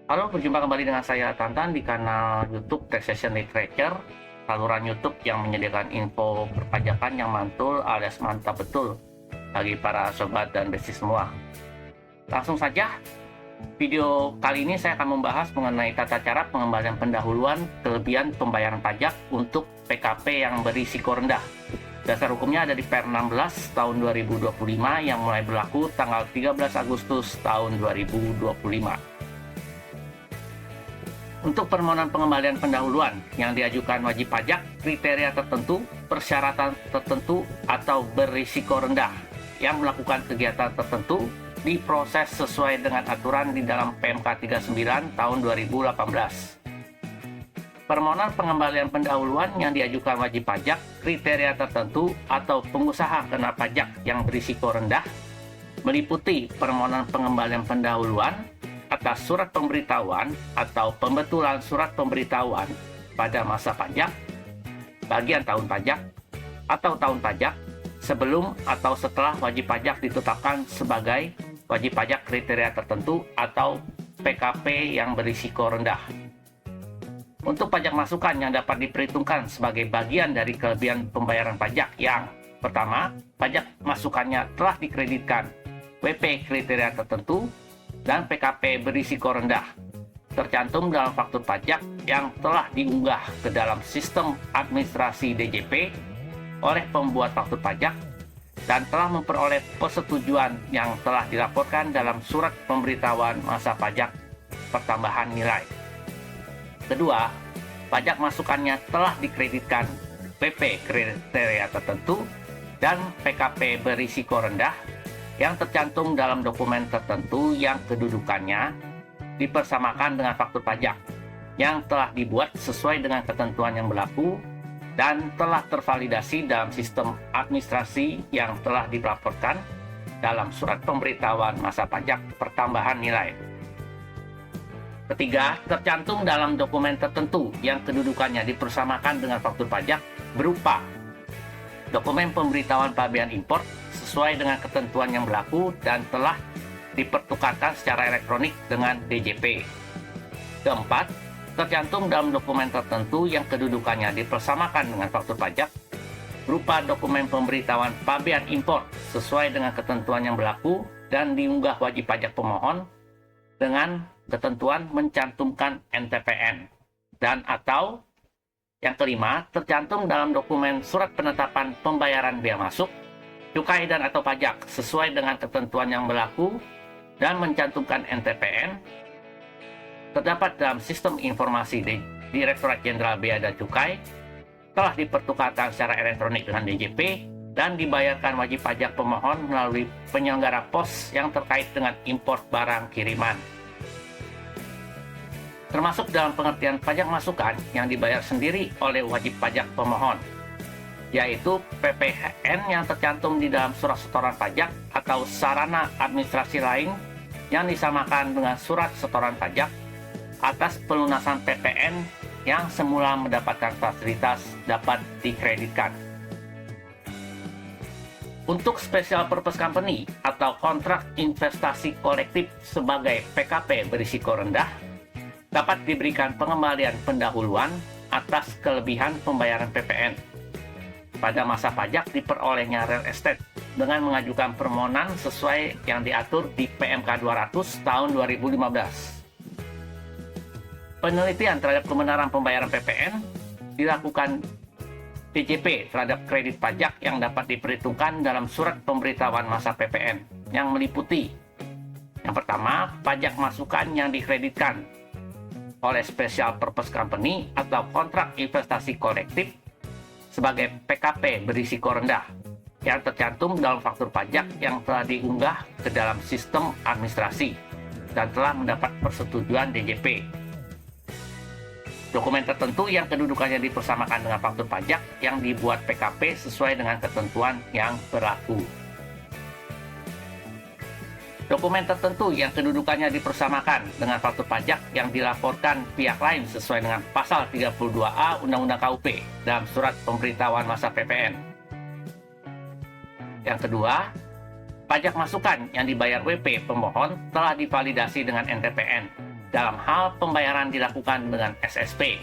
Halo, berjumpa kembali dengan saya Tantan di kanal YouTube Taxation Literature, saluran YouTube yang menyediakan info perpajakan yang mantul alias mantap betul bagi para sobat dan bisnis semua. Langsung saja, video kali ini saya akan membahas mengenai tata cara pengembalian pendahuluan kelebihan pembayaran pajak untuk PKP yang berisiko rendah. Dasar hukumnya ada di Per 16 tahun 2025 yang mulai berlaku tanggal 13 Agustus tahun 2025. Untuk permohonan pengembalian pendahuluan yang diajukan wajib pajak, kriteria tertentu, persyaratan tertentu, atau berisiko rendah yang melakukan kegiatan tertentu diproses sesuai dengan aturan di dalam PMK 39 tahun 2018. Permohonan pengembalian pendahuluan yang diajukan wajib pajak, kriteria tertentu, atau pengusaha kena pajak yang berisiko rendah meliputi permohonan pengembalian pendahuluan atas surat pemberitahuan atau pembetulan surat pemberitahuan pada masa pajak, bagian tahun pajak, atau tahun pajak sebelum atau setelah wajib pajak ditetapkan sebagai wajib pajak kriteria tertentu atau PKP yang berisiko rendah. Untuk pajak masukan yang dapat diperhitungkan sebagai bagian dari kelebihan pembayaran pajak yang pertama, pajak masukannya telah dikreditkan WP kriteria tertentu dan PKP berisiko rendah, tercantum dalam faktur pajak yang telah diunggah ke dalam sistem administrasi DJP oleh pembuat faktur pajak dan telah memperoleh persetujuan yang telah dilaporkan dalam surat pemberitahuan masa pajak pertambahan nilai. Kedua, pajak masukannya telah dikreditkan PP kriteria tertentu dan PKP berisiko rendah yang tercantum dalam dokumen tertentu yang kedudukannya dipersamakan dengan faktur pajak yang telah dibuat sesuai dengan ketentuan yang berlaku dan telah tervalidasi dalam sistem administrasi yang telah dilaporkan dalam surat pemberitahuan masa pajak pertambahan nilai. Ketiga, tercantum dalam dokumen tertentu yang kedudukannya dipersamakan dengan faktur pajak berupa dokumen pemberitahuan pabean impor sesuai dengan ketentuan yang berlaku dan telah dipertukarkan secara elektronik dengan DJP. Keempat, tercantum dalam dokumen tertentu yang kedudukannya dipersamakan dengan faktur pajak berupa dokumen pemberitahuan pabean impor sesuai dengan ketentuan yang berlaku dan diunggah wajib pajak pemohon dengan ketentuan mencantumkan NTPN. Dan atau yang kelima, tercantum dalam dokumen surat penetapan pembayaran bea masuk, cukai dan atau pajak sesuai dengan ketentuan yang berlaku dan mencantumkan NTPN terdapat dalam sistem informasi di Direktorat Jenderal Bea dan Cukai, telah dipertukarkan secara elektronik dengan DJP dan dibayarkan wajib pajak pemohon melalui penyelenggara pos yang terkait dengan impor barang kiriman. Termasuk dalam pengertian pajak masukan yang dibayar sendiri oleh wajib pajak pemohon, yaitu PPN yang tercantum di dalam surat setoran pajak atau sarana administrasi lain yang disamakan dengan surat setoran pajak atas pelunasan PPN yang semula mendapatkan fasilitas dapat dikreditkan. Untuk Special Purpose Company atau kontrak investasi kolektif sebagai PKP berisiko rendah, dapat diberikan pengembalian pendahuluan atas kelebihan pembayaran PPN pada masa pajak diperolehnya real estate dengan mengajukan permohonan sesuai yang diatur di PMK 200 tahun 2015. Penelitian terhadap kebenaran pembayaran PPN dilakukan DJP terhadap kredit pajak yang dapat diperhitungkan dalam surat pemberitahuan masa PPN yang meliputi yang pertama, pajak masukan yang dikreditkan oleh Special Purpose Company atau kontrak investasi kolektif sebagai PKP berisiko rendah yang tercantum dalam faktur pajak yang telah diunggah ke dalam sistem administrasi dan telah mendapat persetujuan DJP. Dokumen tertentu yang kedudukannya dipersamakan dengan faktur pajak yang dibuat PKP sesuai dengan ketentuan yang berlaku. Dokumen tertentu yang kedudukannya dipersamakan dengan faktur pajak yang dilaporkan pihak lain sesuai dengan pasal 32A Undang-Undang KUP dalam surat pemberitahuan masa PPN. Yang kedua, pajak masukan yang dibayar WP pemohon telah divalidasi dengan NTPN dalam hal pembayaran dilakukan dengan SSP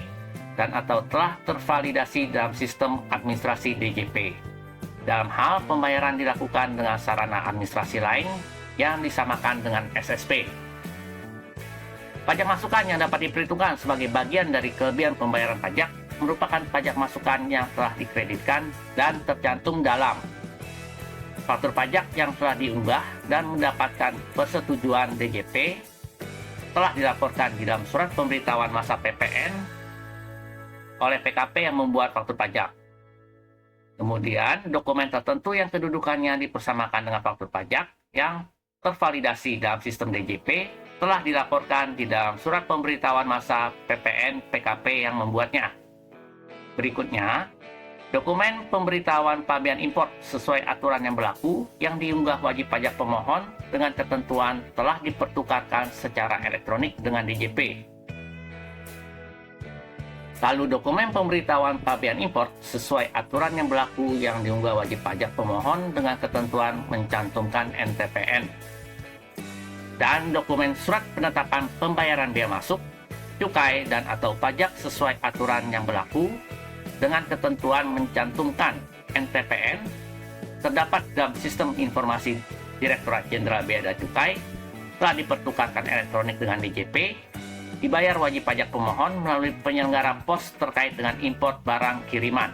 dan atau telah tervalidasi dalam sistem administrasi DJP. Dalam hal pembayaran dilakukan dengan sarana administrasi lain yang disamakan dengan SSP. Pajak masukan yang dapat diperhitungkan sebagai bagian dari kelebihan pembayaran pajak merupakan pajak masukan yang telah dikreditkan dan tercantum dalam faktur pajak yang telah diunggah dan mendapatkan persetujuan DJP, telah dilaporkan di dalam surat pemberitahuan masa PPN oleh PKP yang membuat faktur pajak. Kemudian, dokumen tertentu yang kedudukannya dipersamakan dengan faktur pajak yang tervalidasi dalam sistem DJP telah dilaporkan di dalam surat pemberitahuan masa PPN PKP yang membuatnya. Berikutnya, dokumen pemberitahuan pabean import sesuai aturan yang berlaku yang diunggah wajib pajak pemohon dengan ketentuan telah dipertukarkan secara elektronik dengan DJP. Lalu dokumen pemberitahuan pabean import sesuai aturan yang berlaku yang diunggah wajib pajak pemohon dengan ketentuan mencantumkan NTPN. Dan dokumen surat penetapan pembayaran bea masuk, cukai, dan atau pajak sesuai aturan yang berlaku dengan ketentuan mencantumkan NTPN terdapat dalam sistem informasi Direktorat Jenderal Bea dan Cukai, telah dipertukarkan elektronik dengan DJP, dibayar wajib pajak pemohon melalui penyelenggara pos terkait dengan impor barang kiriman.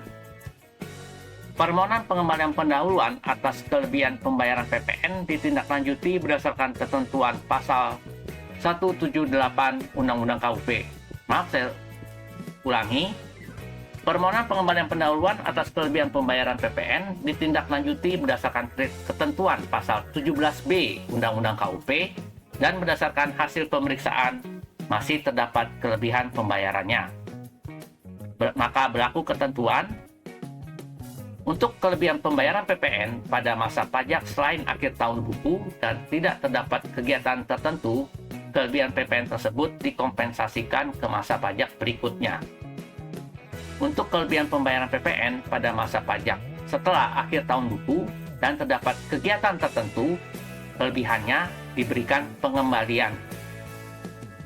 Permohonan pengembalian pendahuluan atas kelebihan pembayaran PPN ditindaklanjuti berdasarkan ketentuan pasal 178 Undang-Undang KUP. Maaf, saya ulangi. Permohonan pengembalian pendahuluan atas kelebihan pembayaran PPN ditindaklanjuti berdasarkan ketentuan pasal 17B Undang-Undang KUP dan berdasarkan hasil pemeriksaan masih terdapat kelebihan pembayarannya. Maka berlaku ketentuan untuk kelebihan pembayaran PPN pada masa pajak selain akhir tahun buku dan tidak terdapat kegiatan tertentu, kelebihan PPN tersebut dikompensasikan ke masa pajak berikutnya. Untuk kelebihan pembayaran PPN pada masa pajak setelah akhir tahun buku dan terdapat kegiatan tertentu, kelebihannya diberikan pengembalian.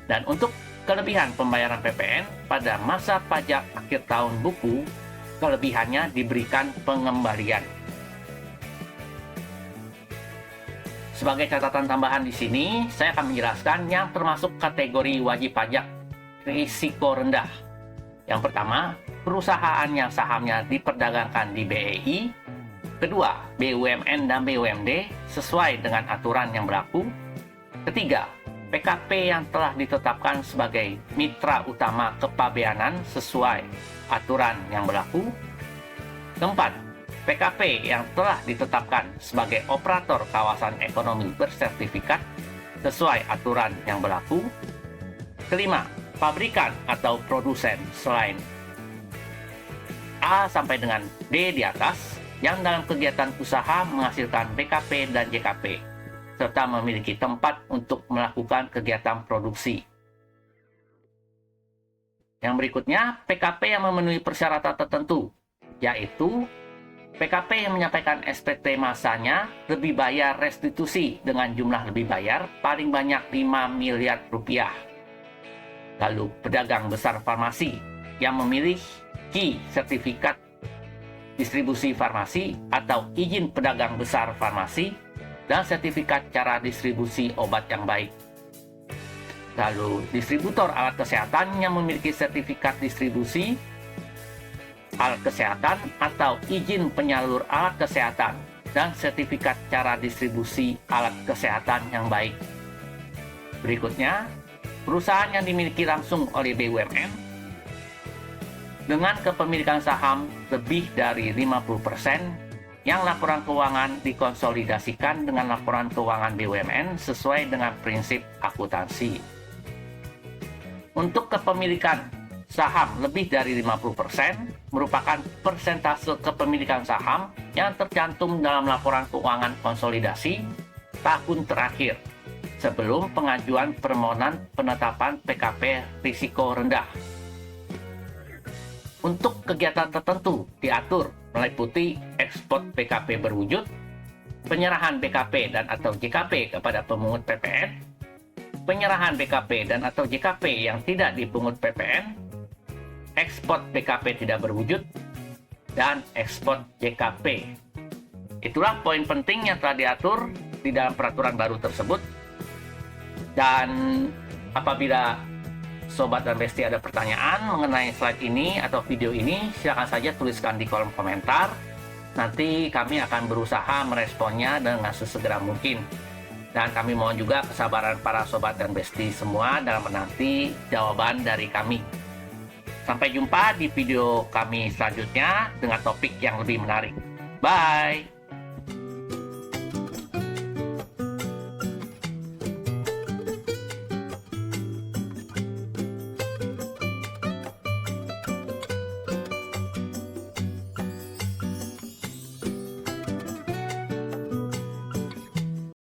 Dan untuk kelebihan pembayaran PPN pada masa pajak akhir tahun buku, kelebihannya diberikan pengembalian. Sebagai catatan tambahan di sini, saya akan menjelaskan yang termasuk kategori wajib pajak risiko rendah. Yang pertama, perusahaan yang sahamnya diperdagangkan di BEI. Kedua, BUMN dan BUMD sesuai dengan aturan yang berlaku. Ketiga, PKP yang telah ditetapkan sebagai mitra utama kepabeanan sesuai aturan yang berlaku. Keempat, PKP yang telah ditetapkan sebagai operator kawasan ekonomi bersertifikat sesuai aturan yang berlaku. Kelima, pabrikan atau produsen selain A sampai dengan D di atas yang dalam kegiatan usaha menghasilkan BKP dan JKP serta memiliki tempat untuk melakukan kegiatan produksi. Yang berikutnya, PKP yang memenuhi persyaratan tertentu, yaitu PKP yang menyampaikan SPT masanya lebih bayar restitusi dengan jumlah lebih bayar paling banyak 5 miliar rupiah. Lalu pedagang besar farmasi yang memiliki sertifikat distribusi farmasi atau izin pedagang besar farmasi dan sertifikat cara distribusi obat yang baik. Lalu distributor alat kesehatan yang memiliki sertifikat distribusi alat kesehatan atau izin penyalur alat kesehatan dan sertifikat cara distribusi alat kesehatan yang baik. Berikutnya, perusahaan yang dimiliki langsung oleh BUMN dengan kepemilikan saham lebih dari 50% yang laporan keuangan dikonsolidasikan dengan laporan keuangan BUMN sesuai dengan prinsip akuntansi. Untuk kepemilikan saham lebih dari 50% merupakan persentase kepemilikan saham yang tercantum dalam laporan keuangan konsolidasi tahun terakhir sebelum pengajuan permohonan penetapan PKP risiko rendah. Untuk kegiatan tertentu diatur meliputi ekspor PKP berwujud, penyerahan BKP dan atau JKP kepada pemungut PPN, penyerahan BKP dan atau JKP yang tidak dipungut PPN, ekspor BKP tidak berwujud, dan ekspor JKP. Itulah poin penting yang telah diatur di dalam peraturan baru tersebut. Dan apabila Sobat dan Besti ada pertanyaan mengenai slide ini atau video ini, silakan saja tuliskan di kolom komentar. Nanti kami akan berusaha meresponnya dengan sesegera mungkin. Dan kami mohon juga kesabaran para Sobat dan Besti semua dalam menanti jawaban dari kami. Sampai jumpa di video kami selanjutnya dengan topik yang lebih menarik. Bye!